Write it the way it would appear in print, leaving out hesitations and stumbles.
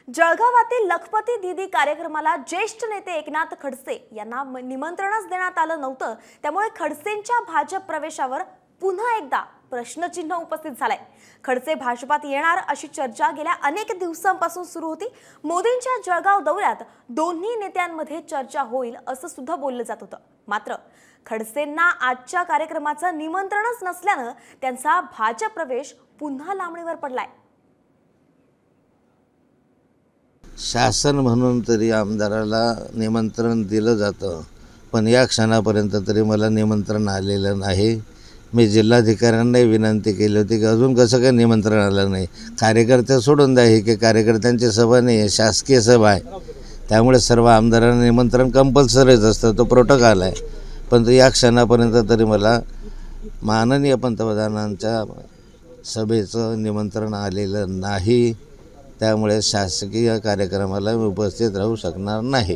जळगावातील लखपती दीदी कार्यक्रमाला ज्येष्ठ नेते एकनाथ खडसे यांना निमंत्रणच देण्यात आलं नव्हतं। त्यामुळे खडसेंच्या भाजप प्रवेशावर पुन्हा एकदा प्रश्नचिन्ह उपस्थित झालंय। खडसे भाजपात येणार अशी चर्चा गेल्या अनेक दिवसांपासून सुरू होती। मोदींच्या जळगाव दौऱ्यात दोन्ही नेत्यांमध्ये चर्चा होईल असं सुद्धा बोललं जात होतं। मात्र खडसेंना आजच्या कार्यक्रमाचं निमंत्रणच नसल्यानं त्यांचा भाजप प्रवेश पुन्हा लांबणीवर पडलाय। शासन म्हणून तरी आमदाराला निमंत्रण दिलं जातं, पण या क्षणापर्यंत तरी मला निमंत्रण आलेलं नाही। मी जिल्हाधिकाऱ्यांनाही विनंती केली होती की अजून कसं काय निमंत्रण आलं नाही। कार्यकर्ते सोडून द्या, ही की कार्यकर्त्यांची सभा नाही आहे, शासकीय सभा आहे, त्यामुळे सर्व आमदारांना निमंत्रण कंपल्सरीच असतं, तो प्रोटोकॉल आहे। पण या क्षणापर्यंत तरी मला माननीय पंतप्रधानांच्या सभेचं निमंत्रण आलेलं नाही, त्यामुळे शासकीय कार्यक्रमाला मी उपस्थित राहू शकणार नाही।